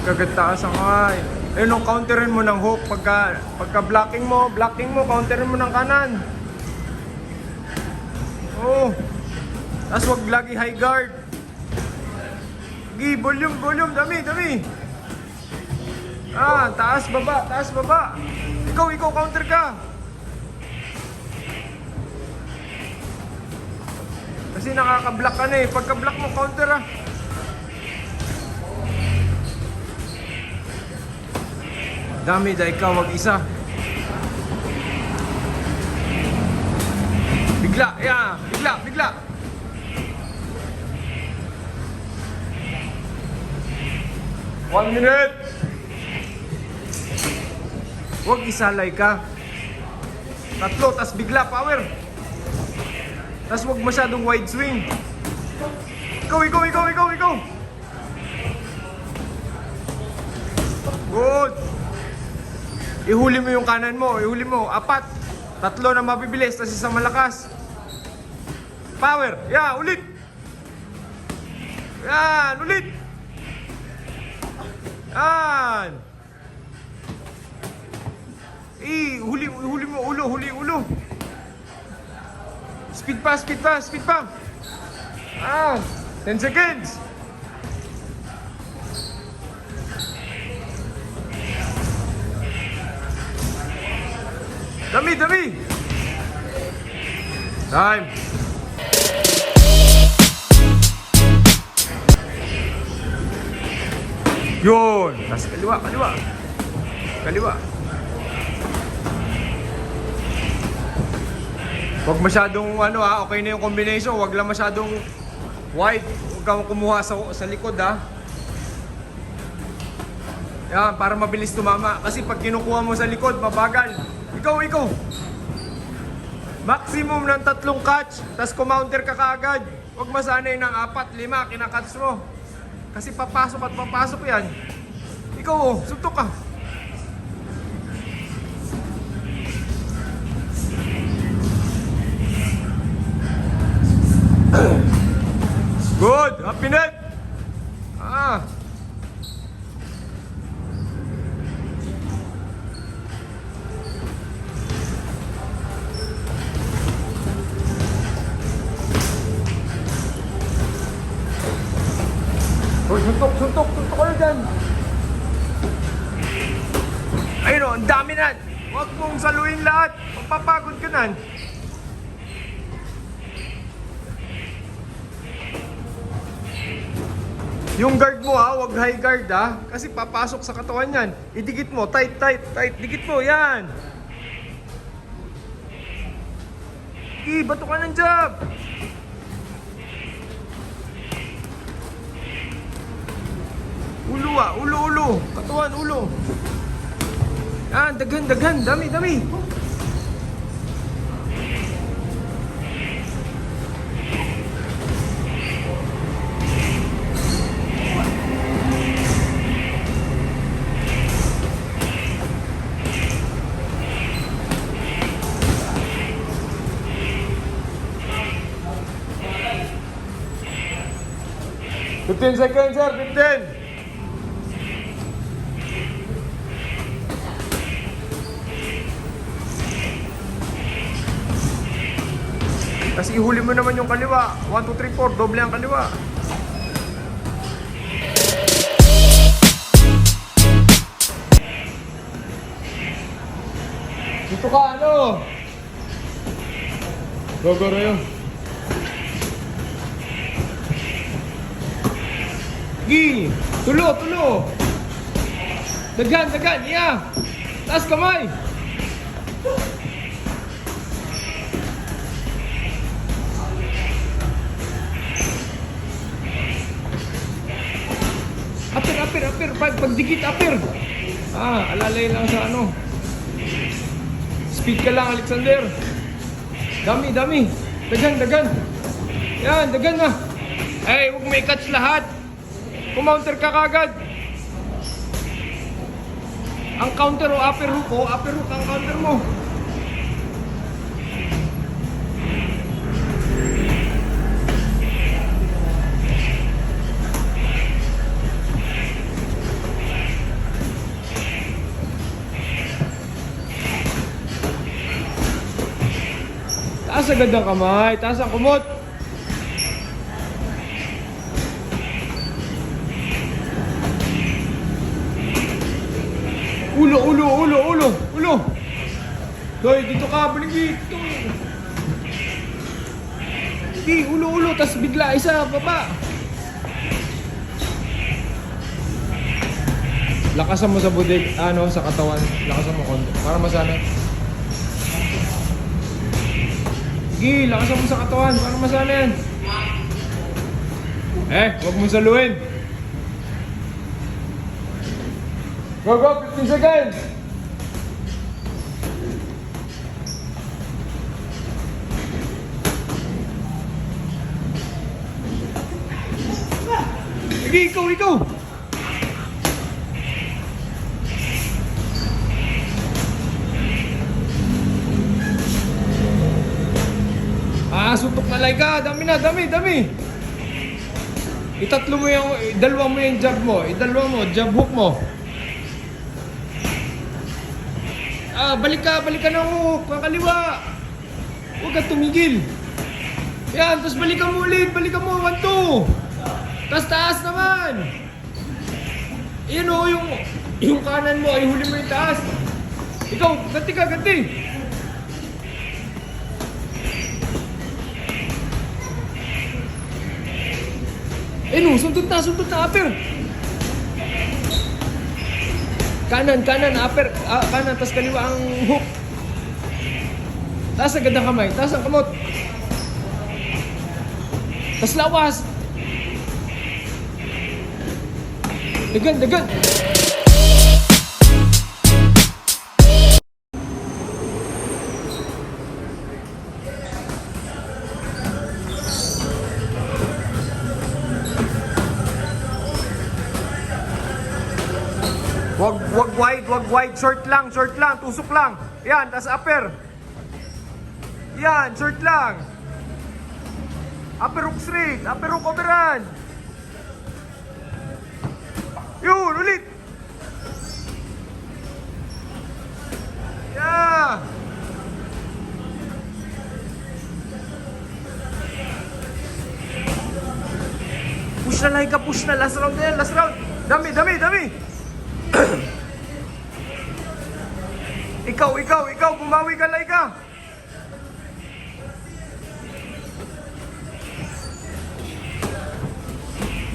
kagad taas ang kamay. Ayun, nung counterin mo ng hook. Pagka blocking mo, counterin mo ng kanan. Oh. Tapos wag lagi high guard. Gi, volume, dami. Taas, baba. Ikaw, counter ka. Kasi nakaka-block ka na eh. Pagka-block mo, counter ah. Dami, dahil ikaw mag-isa. Bigla. 1 minute. Huwag isalay ka. 3, tas bigla, power. Tas huwag masyadong wide swing. Ikaw. Good. Ihuli mo yung kanan mo. 4. 3 na mabibilis, tas isang malakas. Power. Ulit. Ulit. Huli mo ulo. Speed pa. 10 seconds. Dami. Time. Yun. Tas kaliwa. Huwag masyadong okay na yung combination. Huwag lang masyadong wide. Huwag kang kumuha sa likod ha. Yan, para mabilis tumama. Kasi pag kinukuha mo sa likod, mabagal. Ikaw. Maximum ng 3 catch, tas kumounter ka kaagad. Huwag masanay ng 4, 5, kinakatch mo. Kasi papasok yan. Ikaw suntok ka. Good, happy net. Suntok kayo dyan. Ayun ang dami na. Huwag mong saluin lahat. Magpapagod ka na. Yung guard mo huwag high guard kasi papasok sa katawan yan. Idikit mo, tight. Dikit mo, yan. Bato ka ng jab. Ulo. Katawan, ulo. Yan, dagan. Dami. Fifteen seconds, sir. 15. Kasi ihuli mo naman yung kaliwa. 1, 2, 3, 4. Doble ang kaliwa. Dito ka, Go, Royo. Tulo. Dagan. Taas kamay. Upper. Pagdikit, upper. Alalay lang sa Speed ka lang, Alexander. Dami. Dagan. Yan, dagan na. Huwag may catch lahat. Kumounter ka kagad. Ang counter upper hook ang counter mo. Taas agad ang kamay. Taas ang kumot. Ulo. Hoy, dito ka, baligid. Sige, ulo. Tas bigla, isa, baba. Lakasan mo sa budig, sa katawan. Lakasan mo konti. Para masanay. Sige, lakasan mo sa katawan. Para masanay yan. Huwag mo saluhin. Go, 15 seconds. Sige, ikaw. Suntok na Laika. Dami. Dalawa mo yung jab mo. Jab hook mo. Balik ka ng hook. Kakaliwa. Huwag ka tumigil. Yan, tapos balikan mo ulit. 1, 2. Tapos taas naman. Yan o, yung kanan mo. Ay huli mo yung taas. Ikaw, ganti. Suntot na, upper. Kanan, upper. Kanan, tas kaliwa ang hook. Taas agad ang kamay, taas ang kamot. Tas lawas. Dagan. Wag wide, short lang, tusok lang. Yan, tas upper. Yan, short lang. Upper hook straight, upper hook overhand. Yun, ulit. Yeah. Push na Laika, last round na yan, Dami. Ikaw, bumawi ka, Laika.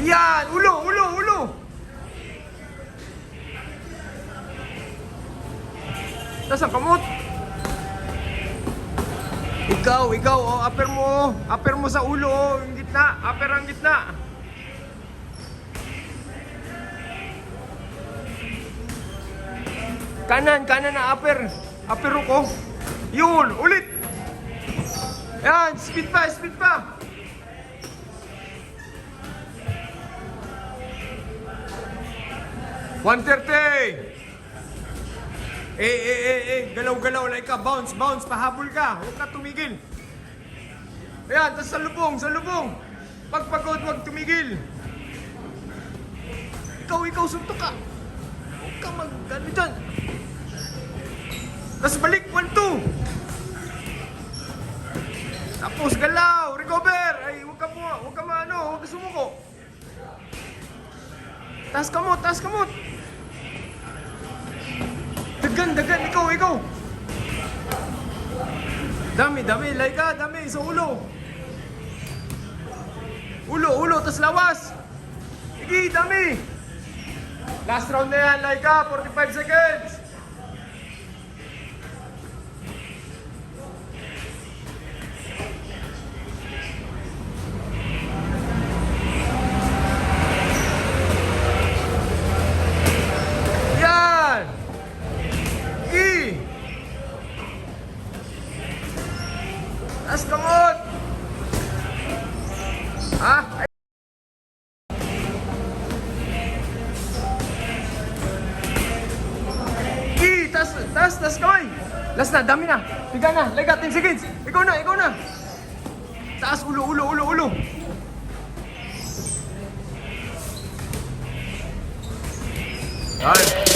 Yan, ulo. Tas ang kamot. Ikaw, upper mo sa ulo, yung gitna, upper ang gitna. Kanan na upper ko. Yun, ulit. Yan, speed pa. 130. Galaw, Laika, bounce, pahabol ka. Huwag ka tumigil. Ayan, tas sa lubong. Pagpagod, huwag tumigil. Ikaw, suntok ka. Huwag ka mag-ano dyan. Tas balik, 1, 2. Tapos galaw, recover. Ay, huwag ka sumuko. Taas kamot. Dagan, ikaw. Dami, Laika, sa ulo. Ulo, tas lawas. Sige, dami. Last round na yan, Laika, 45 seconds. Taas kamot! Tas kamay! Last na, dami na! Tiga na, Laika, 10 seconds! Ikaw na! Taas, ulo! Yan!